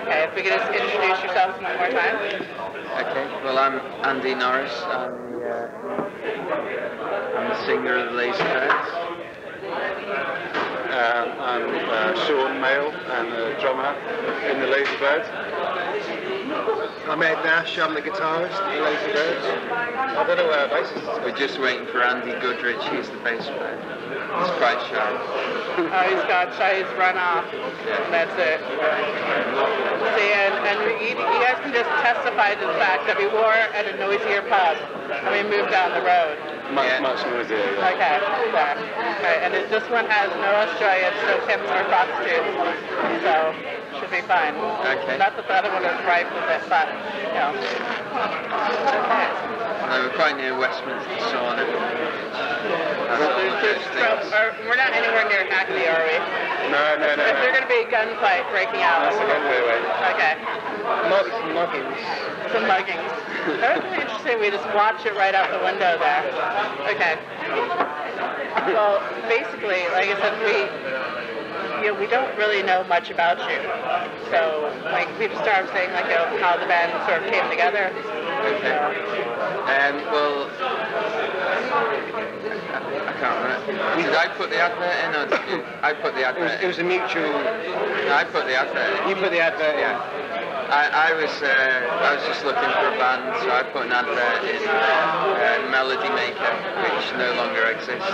Okay, if we could just introduce yourselves one more time. Okay, well I'm Andy Norris. I'm the singer of the Lazybirds. I'm Sean Mail, I'm the drummer in the Lazybirds. I'm Ed Nash, I'm the guitarist in the Lazybirds. I don't know where our bassist is. We're just waiting for Andy Goodrich, he's the bass player. He's quite shy. Oh, he's got shy, he's run off. Yeah. And that's it. See, and you guys can just testify to the fact that we were at a noisier pub and we moved down the road. Much noisier, yeah. Okay, okay. And this one has no Australians, no Tims or prostitutes, so should be fine. Okay. Not that the other one was ripe with it, but, you know. Okay. No, we're quite near Westminster Sauna. We're not anywhere near Hackney, are we? No. Is there going to be a gunfight breaking out? That's a good way. Okay. Might be some muggings. Some muggings. That would be interesting. We just watch it right out the window there. Okay. Well, basically, like I said, we don't really know much about you. So, like, we just started saying, like, how the band sort of came together. Okay. Well, I can't remember. Did I put the advert in or did you? I put the advert in. It was a mutual... No, I put the advert in. You put the advert in? Yeah. I was just looking for a band, so I put an advert in Melody Maker, which no longer exists.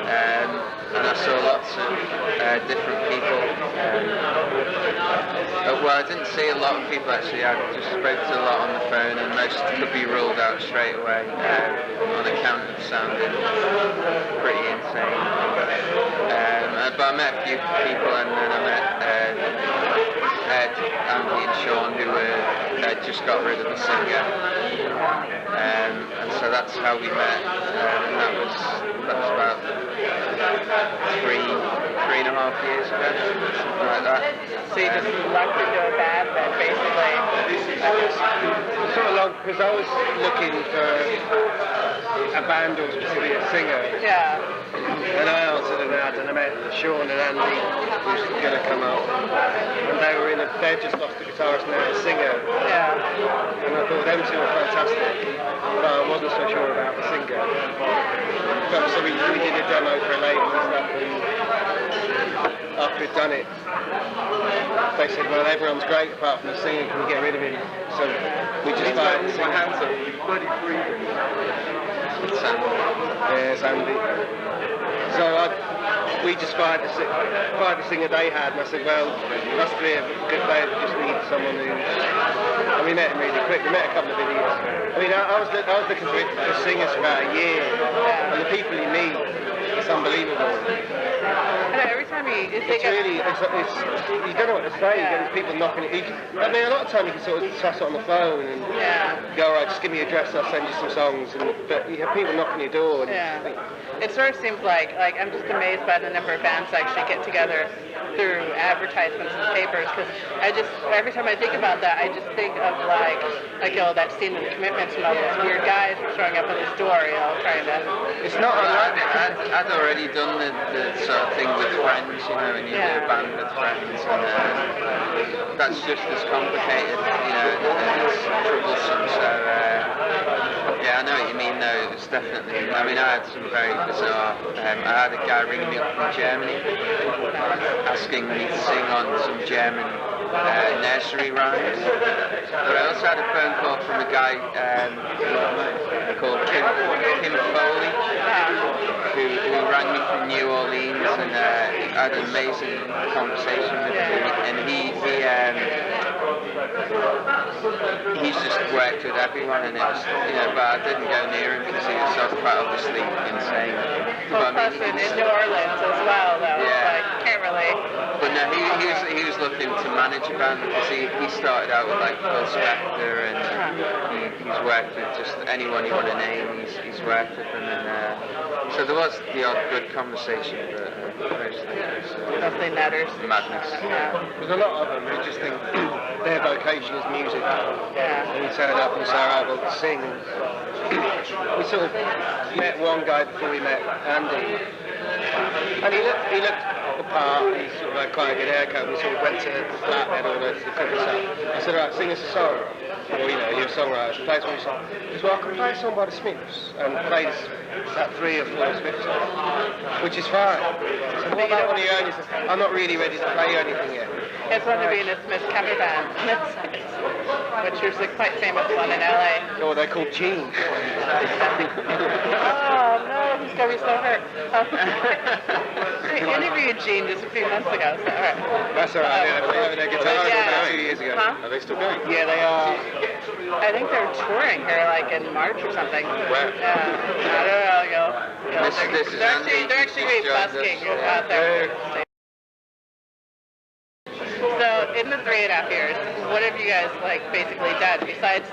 And I saw lots of different people. Well, I didn't see a lot of people actually. I just spoke to a lot on the phone, and most could be ruled out straight away on account of sounding pretty insane. But I met a few people, and then I met Ed, Andy and Sean, who had just got rid of the singer, and so that's how we met, and that was about 3.5 years ago, something like that. So you just lucked into a band then, basically. Sort of long, because I was looking for a band or specifically a singer. Yeah. And I answered an ad and I met Sean and Andy, who's going to come up. And they'd just lost the guitarist and a singer. Yeah. And I thought them two were fantastic, but I wasn't so sure about the singer. So we did a demo for a label and stuff, and after we'd done it, they said, well, everyone's great apart from the singer, can we get rid of him? So we just started to sing. Hands up, you bloody breathing. It's Andy. Yeah, it's Andy. So we just fired the singer they had, and I said, well, it must be a good day, we just need someone who... And we met him really quick, we met a couple of idiots. I mean, I was looking for singers for about a year, and the people you meet, it's unbelievable. And every time you think you don't know what to say, you get these people knocking it. I mean, a lot of time you can sort of toss it on the phone and go, all right, just give me your address, I'll send you some songs, but you have people knocking your door. And it sort of seems like I'm just amazed by the number of bands that actually get together through advertisements and papers, because every time I think about that, I just think of like that scene in the Commitments novels, weird guys were showing up at the store, trying to... It's not unlike it. I'd already done the sort of thing with friends, and you do a band with friends, and that's just as complicated, and it's troublesome, so yeah, I know what you mean though. It's definitely, I mean, I had some very bizarre, I had a guy ringing me up from Germany asking me to sing on some German nursery rhymes, but I also had a phone call from a guy called Kim Foley, who rang me from New Orleans, and I had an amazing conversation with him, and he's just worked with everyone, and it was, but I didn't go near him because he was so quite obviously insane. Well, plus in New Orleans as well, though. Yeah. Can't really. But no, he was looking to manage a band because he started out with like Phil Spector, and he's worked with just anyone you want to name. He's worked with them, and so there was the odd good conversation, but mostly nothing matters. Madness. There's a lot of them who just think their vocation is music. Yeah. And we turn up and say, all right, well, sing. We sort of met one guy before we met Andy, and he looked apart. He sort of had quite a good haircut. We sort of went to the flat, then all the equipment stuff. I said, alright, sing us a song. Or, you know, you're a songwriter, play us one song. He goes, well, I can play a song by the Smiths. And plays about 3 or 4 Smiths songs, which is fine. So what about one of your own? He says, I'm not really ready to play anything yet. It's one to be in a Smith cover band, which is a quite famous one in LA. Oh, they're called Gene. Oh no, he's gonna be so hurt. I interviewed Gene just a few months ago, so alright. That's alright, yeah, they have their guitar about 2 years ago. Huh? Are they still going? Yeah, they are. I think they're touring here like in March or something. Where? I don't know, they're actually busking out there. So in the 3.5 years, what have you guys like basically done besides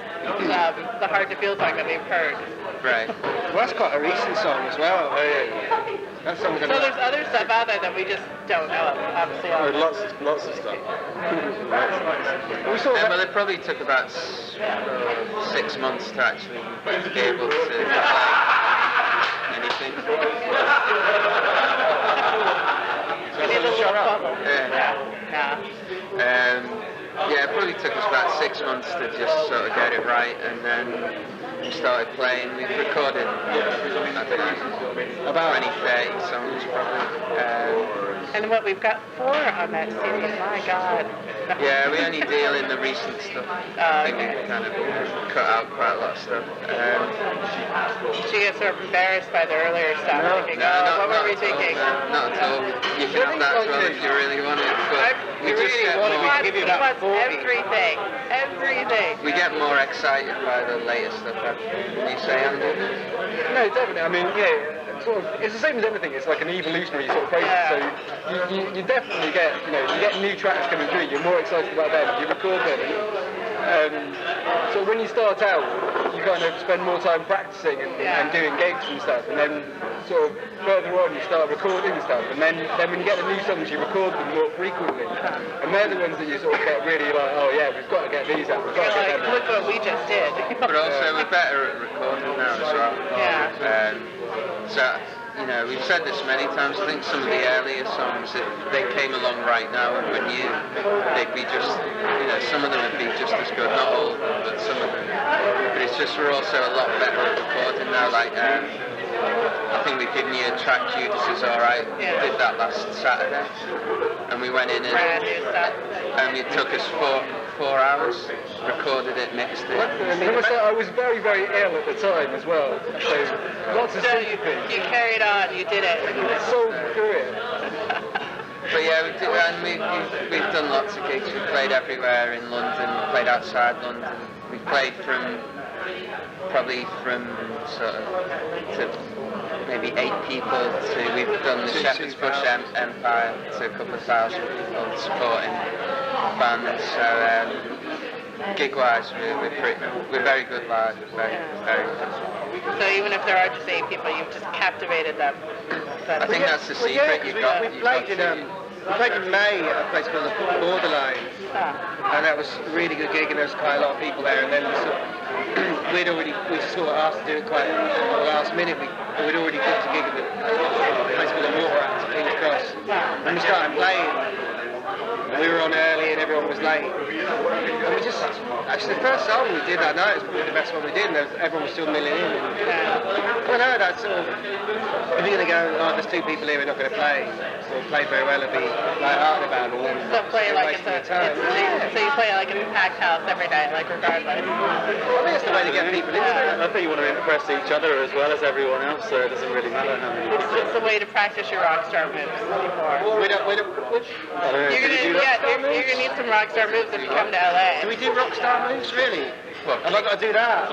the Hard to Feel song that we've heard? Right. Well, that's quite a recent song as well. Oh, yeah. That song's So there's other stuff out there that we just don't know, obviously. Lots of stuff. Yeah, well, it probably took about 6 months to actually be able to play anything. We need a little bubble. Yeah, it probably took us about 6 months to just sort of get it right, and then we started playing. We've recorded, I don't know, about 20, 30 songs probably. And what we've got 4 on that CD, my God. Yeah, we only deal in the recent stuff. I think we've kind of cut out quite a lot of stuff. Did you get sort of embarrassed by the earlier stuff? Thinking, what were we thinking? Not at all. You can have that as well if you really want it. But we just get more. He wants everything. Everything. We get more excited by the later stuff. Can you say, Andrew? No, definitely. I mean, yeah. Sort of, it's the same as everything. It's like an evolutionary sort of process. So you definitely get, you get new tracks coming through. You're more excited about them. You record them. So when you start out, you kind of spend more time practicing and doing gigs and stuff. And then sort of further on, you start recording stuff. And then when you get the new songs, you record them more frequently. And they're the ones that you sort of get really like, oh yeah, we've got to get these out. We've got to get them out. Look what we just did. But also we're better at recording now as well. Yeah. So, we've said this many times. I think some of the earlier songs, if they came along right now and were new, they'd be just, some of them would be just as good. Not all of them, but some of them. But it's just we're also a lot better at recording now. Like, I think we've given you a track, Judas is Alright. We did that last Saturday. And we went in and it took us 4 hours, recorded it, mixed it. I was very, very ill at the time as well. So lots of sympathy. You carried on, you did it. So good. But yeah, we've done lots of gigs. We've played everywhere in London, played outside London. We've played probably from sort of to maybe 8 people to we've done the Shepherd's Bush Empire to a couple of thousand people supporting bands. So gig-wise, we're very good live. Very good. So even if there are just 8 people, you've just captivated them. I think that's the secret. We played in May at a place called the Borderline, and that was a really good gig, and there was quite a lot of people there. And then we just sort of asked to do it quite at the last minute. We'd already booked a gig at the place called the Morphed, King's Cross, and we started playing. We were on early and everyone was late. And we just, actually the first song we did that night was probably the best one we did, and everyone was still milling in. Well, no, that's sort of, if you're going to go, there's 2 people here, we're not going to play, or play very well, it'll be light-hearted about it. So play like so you play like in a packed house every night, like regardless. I think that's the way to get people into it. I think you want to impress each other as well as everyone else, so it doesn't really matter how many people. It's a way to practice your rock star moves before. You're gonna need some rock star moves if you come to LA. Do we do rock star moves, really? Have I got to do that?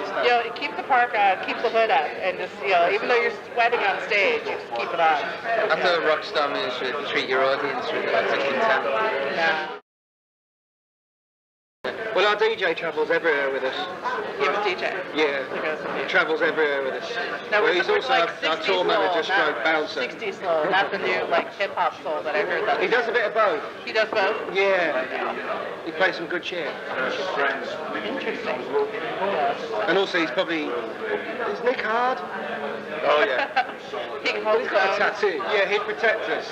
Keep the park on, keep the hood up, and just, even though you're sweating on stage, you just keep it on. I thought rock star moves would treat your audience with lots of contempt. Yeah. Well, our DJ travels everywhere with us. You have a DJ? Yeah, he travels everywhere with us. Now, well, he's also our tour manager, stroke bouncer. 60 slow, not the new hip hop soul that I heard. He does a bit of both. He does both? Yeah. He plays some good shit. Interesting. And also he's probably... Is Nick hard? Oh yeah. He can hold his own. Tattoo. Yeah, he'd protect us.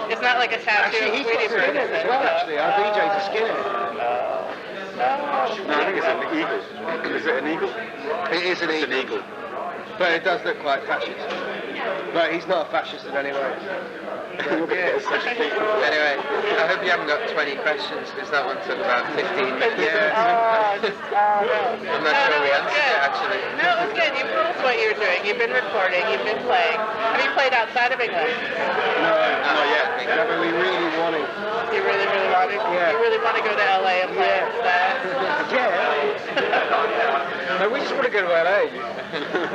It's not like a tattoo. Actually, he's Sweetie got Bird, skinhead is as it? well, actually. Our DJ's a skinhead. No, I think it's an eagle. Is it an eagle? It is an It's eagle. an eagle. But it does look like fascist. But he's not a fascist in any way. You're gonna get such a thing. Anyway, I hope you haven't got 20 questions because that one took about 15 minutes. Oh, no. I'm not sure we answered it actually. No, it was good. You told us what you're doing. You've been recording. You've been playing. Have you played outside of England? No, Not yet. no, but we really want it. You really, really want to? Yeah. You really want to go to LA and play instead? No, we just want to go to LA. You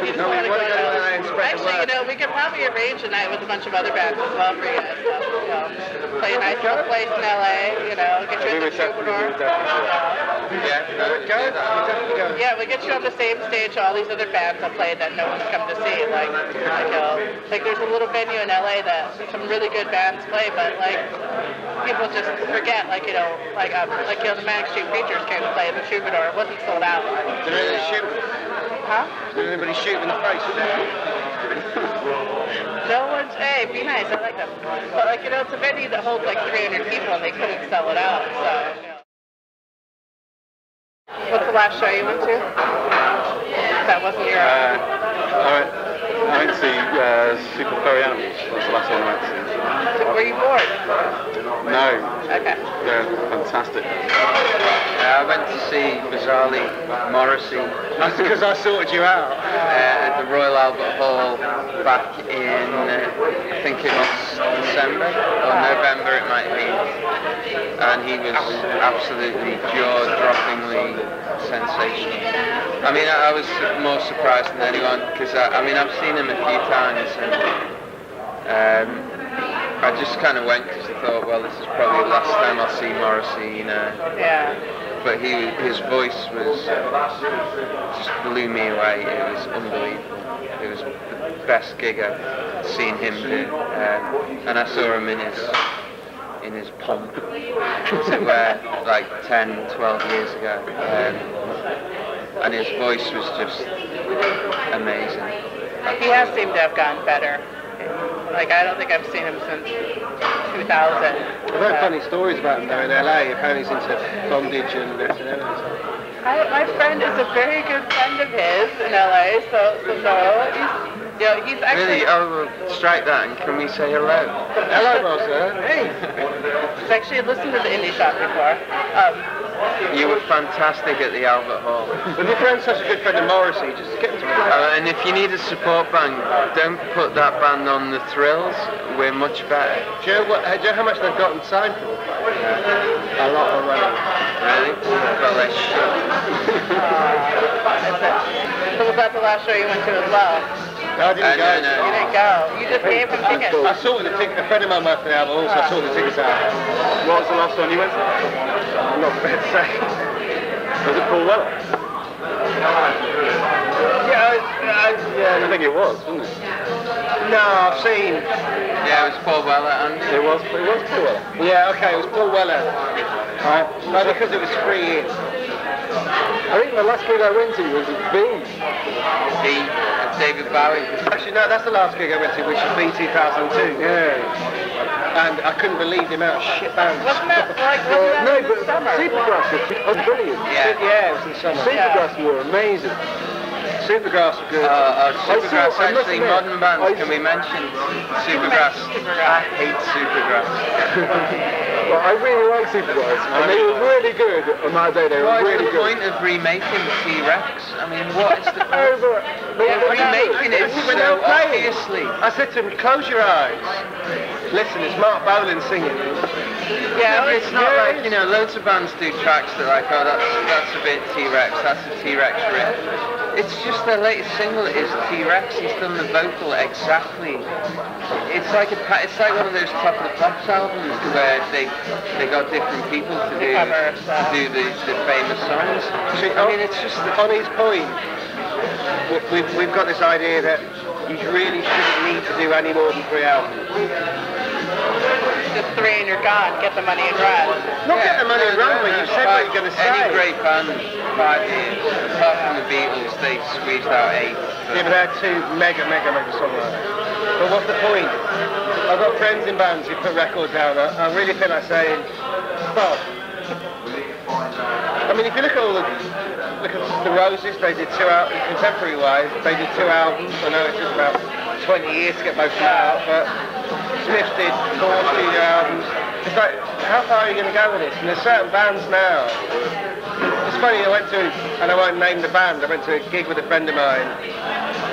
just No, we want to wanna go go to LA to and spread the Actually, you word. know, we could probably arrange a night with a bunch of other bands as well for you guys. So, you know, play a nice little place in LA, you know, get you in the Troubadour. Yeah, no, Go, we definitely go. Yeah, we get you on the same stage all these other bands have played that no one's come to see. Like there's a little venue in LA that some really good bands play, but like people just forget. Like the Manic Street Preachers came to play in the Troubadour. It wasn't sold out. Did anybody shoot? Huh? Did anybody shoot in the face? No one's. Hey, be nice. I like them. But like it's a venue that holds like 300 people, and they couldn't sell it out. So. What's the last show you went to? That wasn't your. I went to see Super Furry Animals. That's the last one I went to see. Were you bored? No, Okay. they're fantastic. I went to see bizarrely Morrissey That's because I sorted you out. at the Royal Albert Hall back in, I think it was December or November it might be, and he was absolutely jaw-droppingly sensational. I mean, I was more surprised than anyone because I've seen him a few times and I just kind of went because I thought, well, this is probably the last time I'll see Morrissey, you know. Yeah. But his voice was just blew me away. It was unbelievable. It was the best gig I've seen him do, and I saw him in his pomp, as it were, like 10, 12 years ago, and his voice was just amazing. He has seemed to have gotten better. Like, I don't think I've seen him since 2000. I've heard funny stories about him though in LA. Apparently he's into bondage and S&M. My friend is a very good friend of his in LA, so he's actually... Really? Oh, well, strike that and can we say hello? Hello, Rosa. Hey. He's actually listened to the Indieshop before. You were fantastic at the Albert Hall. Well, your friend's such a good friend of Morrissey, just get him to play. And if you need a support band, don't put that band on the Thrills. We're much better. Do you know how much they've gotten signed for? A lot of money. Really? Well, they should. So was that the last show you went to as well? No, I didn't go. No. You didn't go. You just gave him tickets. I sorted the ticket. A friend of mine went for the album, also I sorted the tickets out. What was the last one you went to? I'm not prepared to say. Was it Paul Weller? Yeah, I think it was, wasn't it? no, I've seen. Yeah, it was Paul Weller and It was Paul Weller. Yeah, okay, it was Paul Weller. Right. No, because it was free in. I think the last gig I went to was B. David Bowie. Actually, no, that's the last gig I went to, which was B 2002. Yeah. And I couldn't believe the amount of shit bands. Wasn't that in No, the but summer? Supergrass was brilliant. Yeah, it was in the summer. Supergrass were amazing. Supergrass were good. Supergrass, I must actually, admit, modern bands, can we mention Supergrass? I hate Supergrass. Well, I really like Supergrass, and they were really good on that day. They were What is really the good. point of remaking T-Rex? I mean, what is the point? Remaking it When they so were playing, obviously. I said to him, close your eyes. Listen, it's Mark Bolan singing. Yeah, but it's not like, you know, loads of bands do tracks that are like, oh, that's a bit T-Rex, that's a T-Rex riff. It's just their latest single is T-Rex. He's done the vocal exactly. It's like one of those Top of the Pops albums where they got different people to do the famous songs. See, I mean, it's just on his point, we've got this idea that you really shouldn't need to do any more than 3 albums. Just 3 and you're gone. Get the money and run. Not get the money and run, but you going to say? Any great band, 5 years, apart from the Beatles, they squeezed out 8. Yeah, but they're two mega songwriters. But what's the point? I've got friends in bands who put records out. I really feel like saying, well, I mean, if you look at the Roses, they did 2 albums, contemporary-wise, they did 2 albums. I know it took about 20 years to get most of that out, but Smiths did 4 studio albums. It's like, how far are you going to go with this? And there's certain bands now. It's funny, I went to, and I won't name the band, I went to a gig with a friend of mine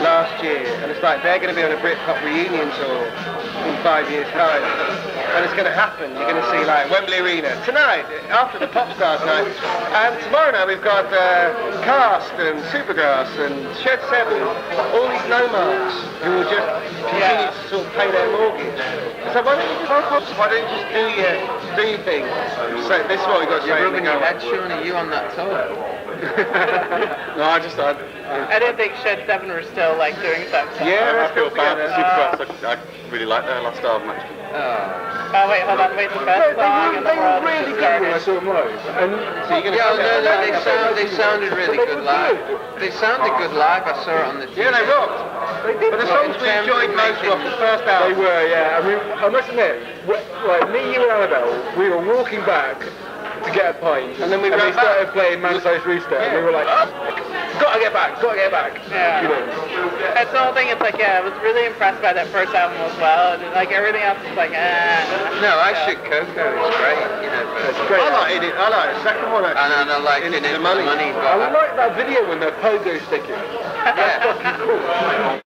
last year, and it's like they're going to be on a Britpop reunion tour in 5 years' time. And it's going to happen. You're going to see like Wembley Arena tonight, after the Pop Stars night. And tomorrow night we've got Cast and Supergrass and Shed 7, all these no-marks who will just continue to sort of pay their mortgage. So why don't you just do your thing? So this is what we've got to say. You're rubbing your head, Sean, are you on that tour? No, I didn't think Shed 7 were still like doing something. Yeah, I feel bad. I really like their last album actually. Oh wait, hold on, wait, the best song in the world. They were really good when I saw them live. And so you're going to they sounded really good live. They sounded good live, I saw it on the TV. Yeah, they rocked. But the songs we enjoyed most were off the first album. they were, yeah. I mean, I must admit, like me, you and Annabelle, we were walking back to get a pint, And then we they ran started back. playing Man-Sized Rooster, and we were like, oh, gotta get back. Yeah. You know. That's the whole thing. It's like, I was really impressed by that first album as well, and like everything else is like, No, I Shoot Coco is great, you know, It's but... great. I like the second one actually. And I like In In It It for for the the Money, I but... like that video when they're pogo sticking. Yeah.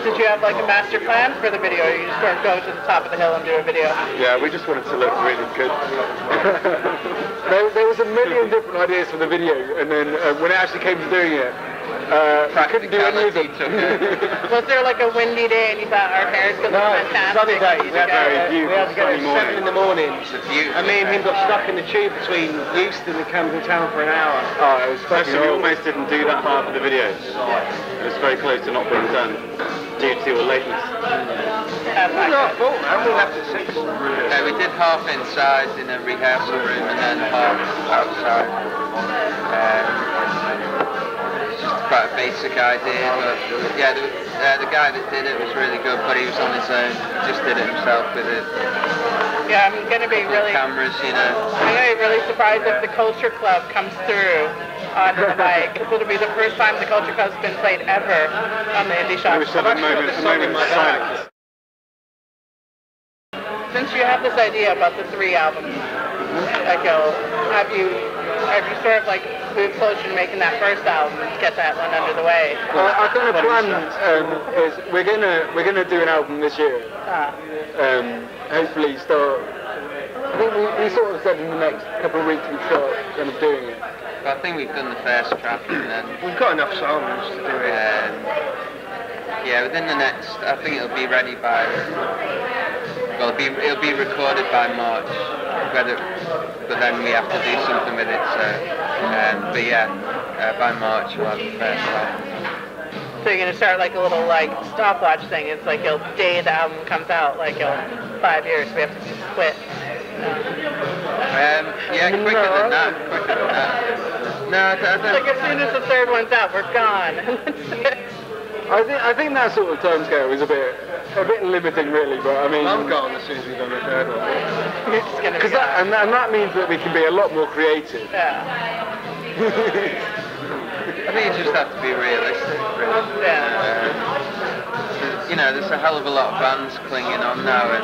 Did you have like a master plan for the video, or you just sort of go to the top of the hill and do a video? Yeah, we just wanted to look really good. There was a million different ideas for the video, and then when it actually came to doing it, I couldn't do any of them. Was there like a windy day and you thought our hair's going to look fantastic? sunny day. We had to go at Sunny morning. 7 in the morning. It's a beautiful And me and him day. got stuck in the tube between Euston and Camden Town for an hour. Oh, it was fucking So we horrible. almost didn't do that half of the video. It was very close to not being done due to a lateness. That's It was not our fault, man. We left at 6. We did half inside in a rehearsal room and then half outside. It's just quite a basic idea, but yeah, the guy that did it was really good, but he was on his own. He just did it himself with it. Yeah, I'm going to be really... Cameras, you know. I'm going to be really surprised if the Culture Club comes through on the bike. It'll be the first time the Culture Club's been played ever on the Indieshop. We just had a moment of silence. Since you have this idea about the 3 albums, like, have you sort of like moved closer to making that first album and get that one under the way? Our kind of plan is we're gonna do an album this year. Hopefully start. I think we sort of said in the next couple of weeks we start kind of doing it. But I think we've done the first track and then... We've got enough songs to do it. Yeah, within the next, I think it'll be ready by, well, it'll be recorded by March, but then we have to do something with it, so, but yeah, by March we'll have the first album. So you're going to start like a little like stopwatch thing. It's like the day the album comes out, like 5 years, we have to quit. Yeah, quicker than that. No, I don't. Like as soon as the third one's out, we're gone. I think that sort of timescale is a bit limiting, really. But I mean, I'm gone as soon as we've done the third one. You're just going to be and that means that we can be a lot more creative. Yeah. I think you just have to be realistic, really. Yeah. You know, there's a hell of a lot of bands clinging on now, and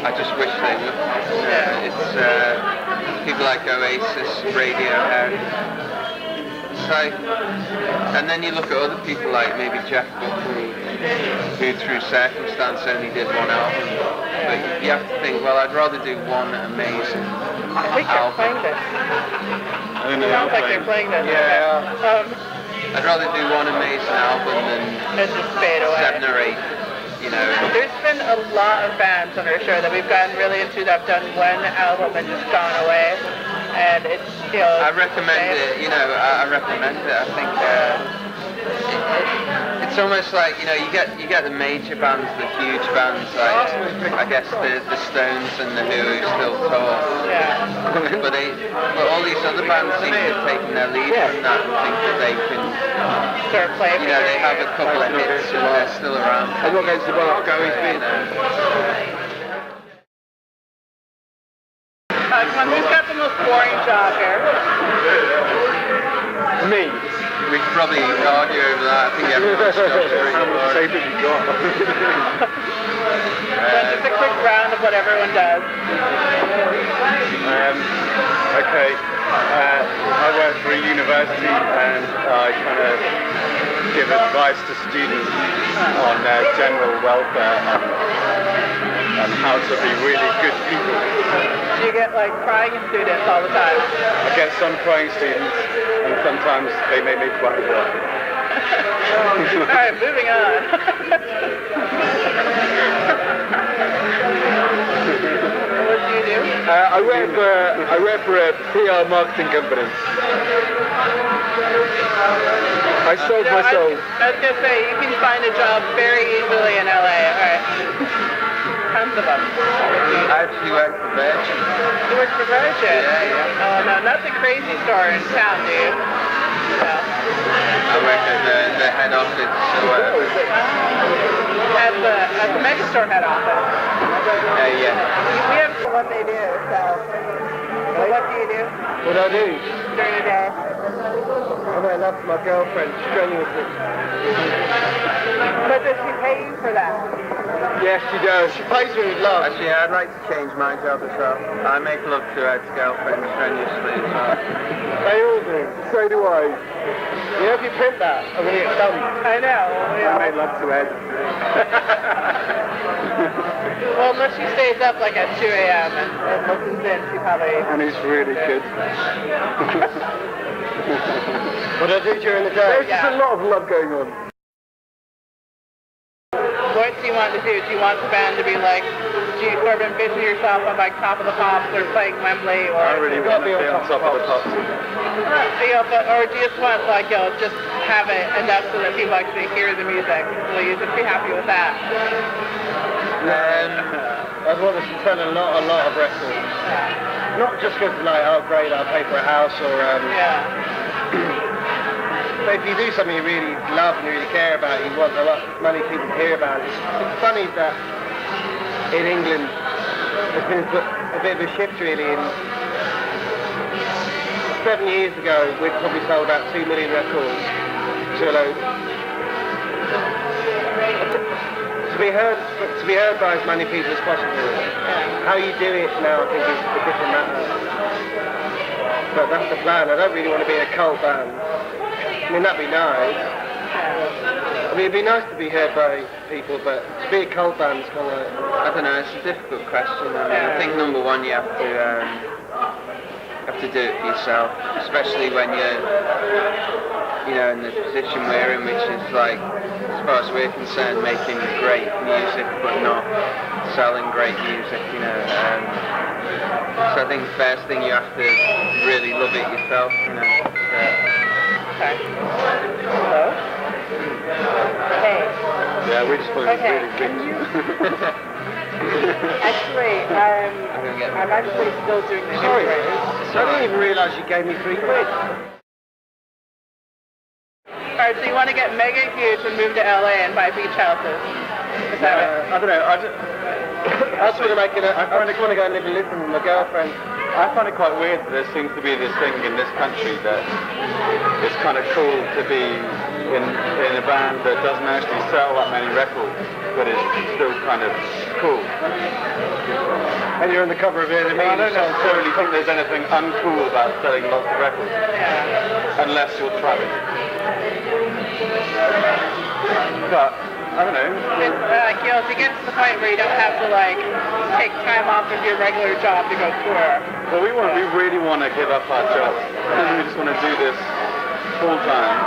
I just wish they would. It's people like Oasis, Radiohead. So, and then you look at other people like maybe Jeff Buckley, who through circumstance only did one album. But you have to think, well, I'd rather do one amazing I think they're album. playing this. I don't know. Sounds like they're playing this. Yeah. I'd rather do one amazing album than And just fade away. 7 or 8, you know. There's been a lot of bands on our show that we've gotten really into that have done one album and just gone away. And it's, I recommend it, you know, I recommend it. I think it's it's almost like, you know, you get the major bands, the huge bands, like I guess the Stones and the Who still tour. Yeah. But all these other bands seem to have taken their lead from that and think that they can, Start playing. you know, they have a couple of hits and they're still around. I'm not going to the bar. You know. Come on, who's got the most boring job here? Me. We could probably argue over that. I think everyone's job's pretty How much boring. tape have you got? Just a quick round of what everyone does. Okay. I work for a university and I kind of give advice to students on their general welfare and how to be really good people. Do you get like crying students all the time? I get some crying students and sometimes they make me quite well. Alright, moving on. What do you do? I work for a PR marketing company. I sold my soul. I was gonna say, you can find a job very easily in LA. Alright. Tons of them. I actually work for Virgin. You work for Virgin? Yeah. Oh no, not the crazy store in town, do you? No. I work at the head office or whatever. At the mega store head office. Yeah. We have what they do, so what do you do What do I do? during the day? I make love to my girlfriend strenuously. But does she pay you for that? Yes, she does. She pays me with love. Actually, I'd like to change my job as well. I make love to Ed's girlfriend strenuously as well. They all do. So do I. You know, if you print that, I'm going to get done. I know. I made love to Ed. Well, unless she stays up like at 2 a.m. and listens in, she probably... And he's really good. What do I do during the day? There's just a lot of love going on. What do you want to do? Do you want the band to be like, do you sort of envision yourself on like Top of the Pops or playing Wembley or... I really want to be on top of the pops. Or do you just want like, just have it enough so that people actually hear the music? Will you just be happy with that? I'd want to sell a lot of records. Not just because like, oh great, I'll pay for a house or but if you do something you really love and you really care about, you want a lot of money people to hear about it. It's funny that in England there's been a bit of a shift really. 7 years ago we'd probably sold about 2 million records to a load. To be heard by as many people as possible. How you do it now, I think, is a different matter. But that's the plan. I don't really want to be a cult band. I mean, that'd be nice. I mean, it'd be nice to be heard by people, but to be a cult band is kind of like... I don't know, it's a difficult question. I mean, I think number one, you have to do it for yourself, especially when you're, in the position we're in, which is like, as far as we're concerned, making great music but not selling great music, so I think the first thing you have to really love it yourself, Okay. Hello? Hey. Yeah, we just want to Okay, really can big. you... Actually, I'm actually still doing the Sorry, intro. I didn't even realise you gave me £3. Alright, so you want to get mega huge and move to LA and buy beach houses? Is that it? I don't know. I just want to make it. I just want to go and live in Lisbon with my girlfriend. I find it quite weird that there seems to be this thing in this country that it's kind of cool to be in a band that doesn't actually sell that many records, but it's still kind of cool. And you're on the cover of it. I don't necessarily think there's anything uncool about selling lots of records, unless you're Travis. But I don't know. It's like, to get to the point where you don't have to take time off of your regular job to go tour. Well, we really want to give up our jobs. We just want to do this full time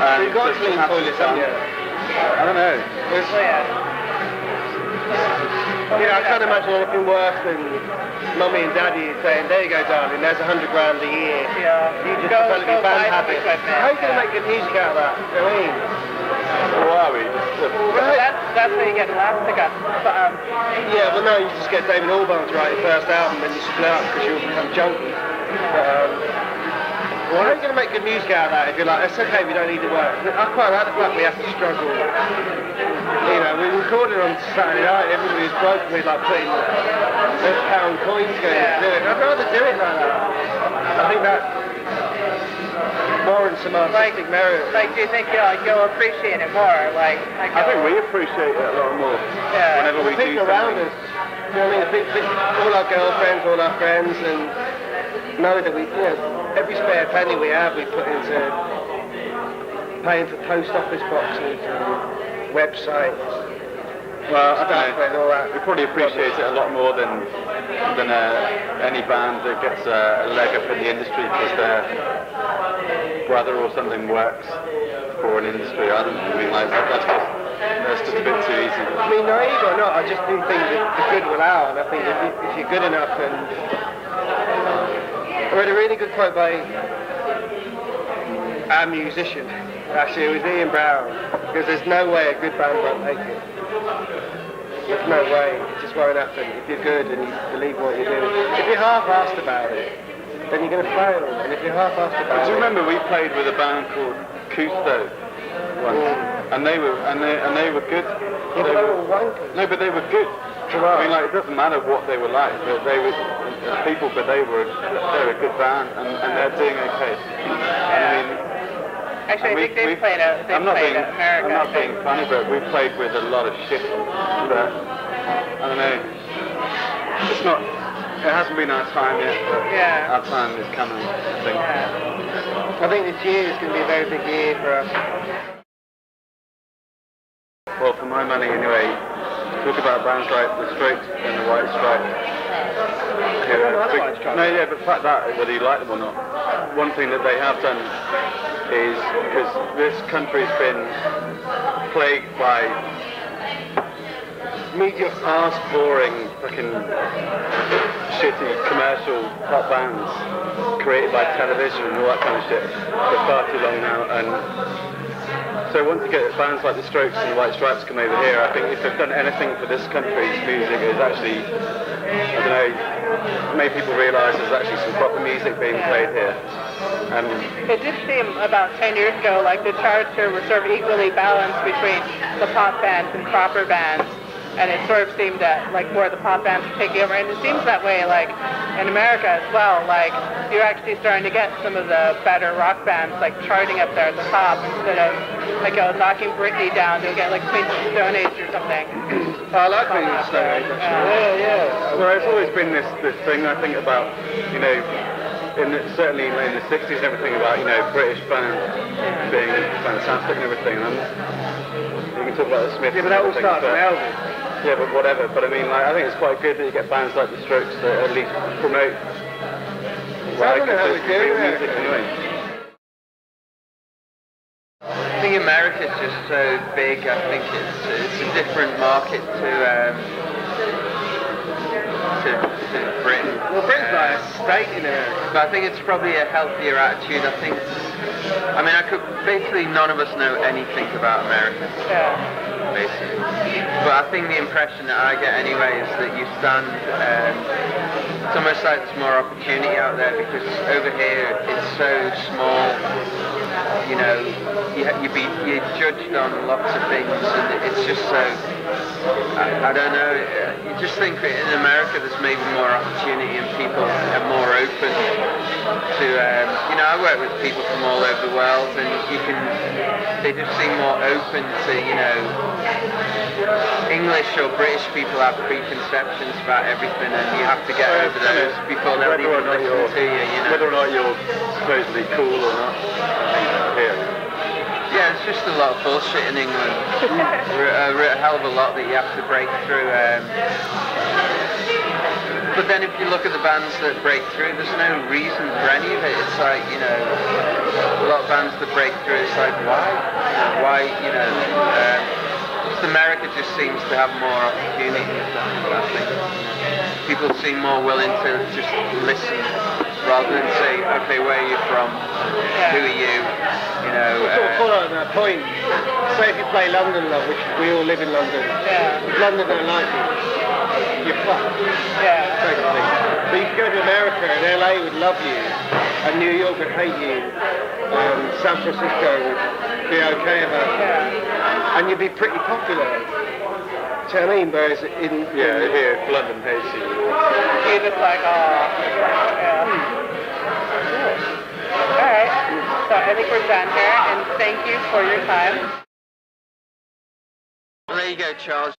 and you've got just clean have some toilets, fun. haven't you? I don't know. Yeah. I can't imagine anything worse than mummy and daddy saying, there you go, darling, there's $100 grand a year. Yeah. You just Go develop your band buy some habit. equipment. How are you going to make good music out of that? You know what I mean? Or are we? That's how you get elastic up. Yeah, well, no, you just get David Albarn to write your first album, then you split up because you'll become junkie. Well, how are you going to make good music out of that if you're like, it's okay, we don't need to work? I quite like the fact we have to struggle. We recorded on Saturday night, everybody was broke, and we'd like putting pound coins going to do it. I'd rather do it like that. I think that warrants some artistic merit. Like, do you think you'll appreciate it more? I think we appreciate it a lot more whenever we do people around us. You know what I mean? All our girlfriends, all our friends, and know that we, every spare penny we have, we put into paying for post office boxes and websites. Well, I don't know. And all that. We probably appreciate it a lot more than any band that gets a leg up in the industry because their brother or something works for an industry. I don't know. I mean, that's just a bit too easy. I mean, naive or not, I just do think that the good will out. And I think if you're good enough, and I read a really good quote by a musician. Actually, it was Ian Brown, because there's no way a good band won't make it. There's no way. It just won't happen. If you're good and you believe what you're doing. If you're half-assed about it, then you're going to fail. And if you're half-assed about Do you it... remember we played with a band called Cousteau once, and they were good. Yeah, but they were wankers. No, but they were good. I mean, it doesn't matter what they were like, but they were people, but they were a good band, and they're doing okay. I mean, Actually, I think they've played America. I'm not being funny, but we've played with a lot of shit. But I don't know. It's not. It hasn't been our time yet, but our time is coming. I think. I think this year is going to be a very big year for us. Well, for my money anyway, talk about bands like The Strokes and The White Stripes. No, yeah, but the fact that, whether you like them or not, one thing that they have done is, because this country's been plagued by mediocre, fast, boring, fucking shitty commercial pop bands created by television and all that kind of shit for far too long now, and so once you get bands like The Strokes and The White Stripes come over here, I think if they've done anything for this country's music, is actually, I don't know, made people realise there's actually some proper music being played here. It did seem about 10 years ago like the charts here were sort of equally balanced between the pop bands and proper bands, and it sort of seemed that like more of the pop bands were taking over, and it seems that way like in America as well. Like you're actually starting to get some of the better rock bands like charting up there at the top instead of like knocking Britney down. They'll get like Queens of the Stone Age or something. I like Queens of the Stone Age. Yeah. Well, there's always been this thing I think about, certainly in the 60s and everything about, British bands being fantastic and everything. And you can talk about the Smiths. Yeah, but that all starts with Elvis. Yeah, but whatever. But I mean, I think it's quite good that you get bands like The Strokes that at least promote. I don't know how we do it. Music anyway. I think America's just so big. I think it's a different market to Britain. Well, Britain's like a state in America. But I think it's probably a healthier attitude. Basically none of us know anything about America. Basically. But I think the impression that I get anyway is that you stand, it's almost like there's more opportunity out there, because over here it's so small, you're judged on lots of things, and it's just so, I don't know, you just think in America there's maybe more opportunity and people are more open to, I work with people from all over the world, and they just seem more open to, English or British people have preconceptions about everything, and you have to get over those before they'll even listen to you, Whether or not you're supposedly cool or not. Yeah, it's just a lot of bullshit in England. A hell of a lot that you have to break through. But then if you look at the bands that break through, there's no reason for any of it. It's like, a lot of bands that break through, it's like, why? America just seems to have more opportunities. I think people seem more willing to just listen rather than say, okay, where are you from? Who are you? You know. Sort of follow on that point. Say if you play London, love, which we all live in London. If London don't like you, you're fucked. Basically. But you could go to America and LA would love you, and New York would hate you, San Francisco would be okay about you, and you'd be pretty popular. Do you know what I mean? Whereas here, London hates you. You're just like, oh, yeah. All right, so I think we're done here, and thank you for your time. Well, there you go, Charles.